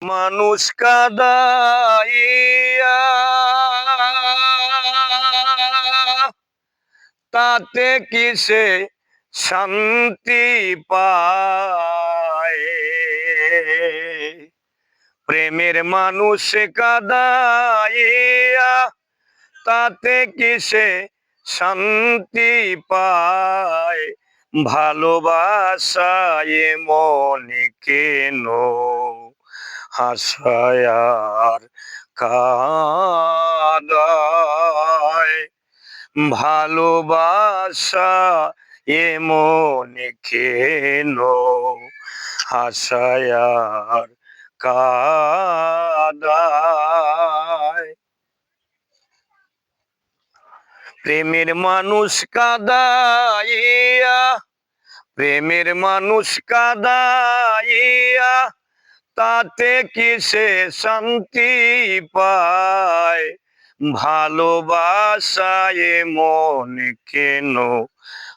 মানুষ কাদাইয়া তাতে কিসে শান্তি পায়। প্রেমের মানুষ কাদাইয়া তাতে কিসে শান্তি পায়। ভালোবাসায় মনে কেন হাসায় আর কাঁদায়। ভালোবাসা এমন কেন হাসায় আর কাঁদায়। প্রেমের মানুষ কাদাইয়া প্রেমের মানুষ কাদাইয়া তাতে কিসে শান্তি পায়। ভালোবাসায় মন কেন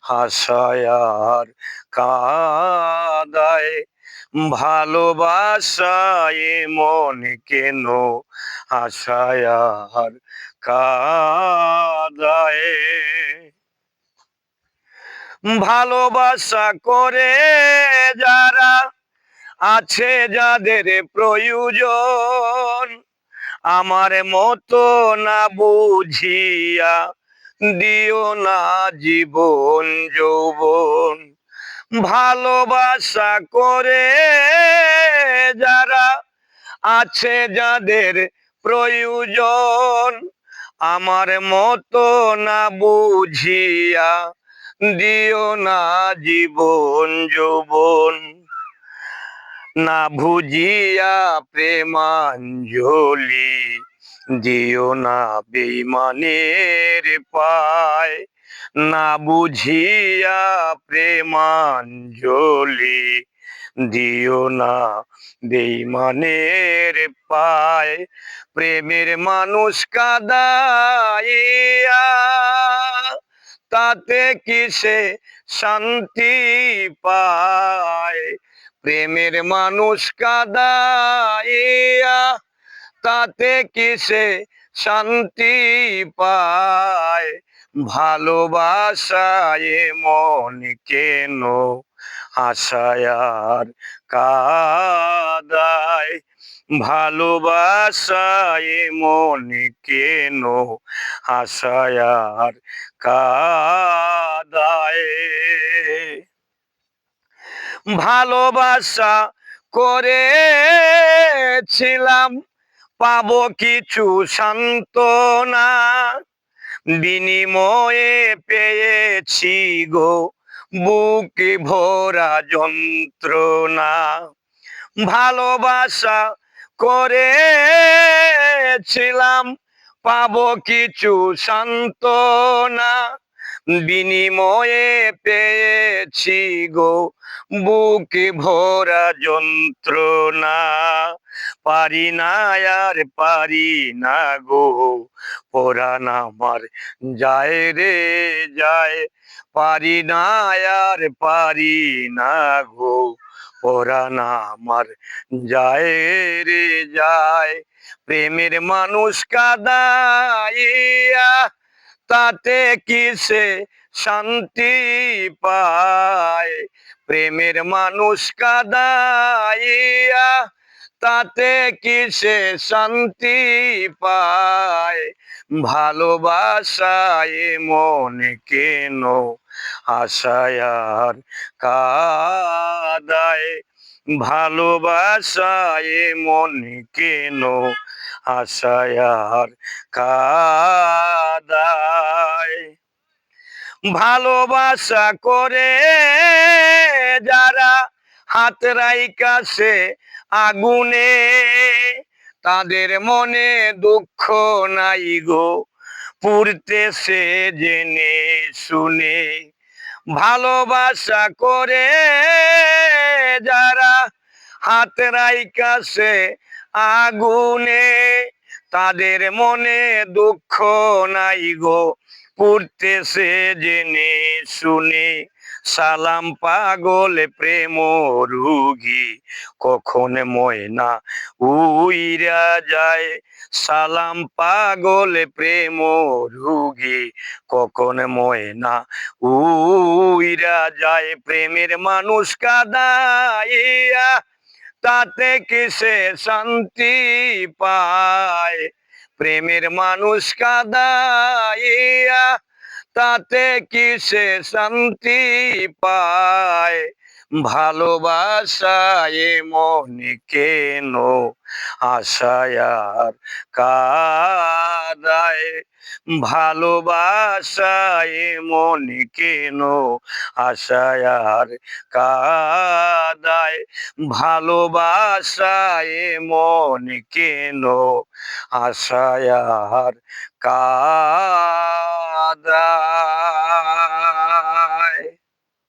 হাসায় আর কাঁদায়। ভালোবাসায় মন কেন হাসায় আর কাঁদায়। ভালোবাসা করে যারা আছে যাদের প্রয়োজন, আমার মতো না বুঝিয়া দিও না জীবন যৌবন। ভালোবাসা করে যারা আছে যাদের প্রয়োজন, আমার মতো না বুঝিয়া দিও না জীবন যৌবন। না বুঝিয়া প্রেমাঞ্জলি দিও না বেঈমানের পায়। না বুঝিয়া প্রেমাঞ্জলি দিও না বেঈমানের পায়। প্রেমের মানুষ কাদাইয়া তাতে কিসে শান্তি পায়। প্রেমের মানুষ কাদাইয়া তাতে কিসে শান্তি পায়। ভালোবাসায় মন কেন হাসায় আর কাঁদায়। ভালোবাসায় মন কেন হাসায় আর কাঁদায়। ভালোবাসা করেছিলাম পাবো কিছু সান্ত্বনা, বিনিময়ে পেয়েছি গো বুকে ভরা যন্ত্রণা। ভালোবাসা করেছিলাম পাবো কিছু সান্ত্বনা, বিনিময়ে পেয়েছি গো বুকে ভরা যন্ত্রণা। পারি না আর পারি না গো পরাণ আমার যায় রে যায়। পারি না আর পারি না গো পরাণ আমার যায় রে যায়। প্রেমের মানুষ কাদাইয়া তাতে কিসে শান্তি পায়। প্রেমের মানুষ কাদাইয়া তাতে কিসে শান্তি পায়। ভালোবাসায় মন কেন হাসায় আর কাঁদায়। ভালোবাসায় মন কেন হাসায় আর কাঁদায়। ভালোবাসা করে যারা হাত রাইখা সে আগুনে, তাদের মনে দুঃখ নাই গো পুড়তেছে জেনে শুনে। ভালোবাসা করে যারা হাত রাইখা সে আগুনে, তাদের মনে দুঃখ নাই গো করতেছে জেনে শুনে, সালাম পাগল প্রেম রুগী, কখন ময়না উইরা যায়। সালাম পাগল প্রেম রুগী, কখন ময়না উইরা যায়। প্রেমের মানুষ কাদাইয়া, তাতে কিসে শান্তি পায়। প্রেমের মানুষ কাদাইয়া, তাতে কিসে শান্তি পায়। ভালোবাসায় মনে কেন আশায় আর কাদায়। ভালোবাসায় মনে কেন আশায় আর কাদায়। ভালোবাসায় মন কেন আশায় আর কাদায়।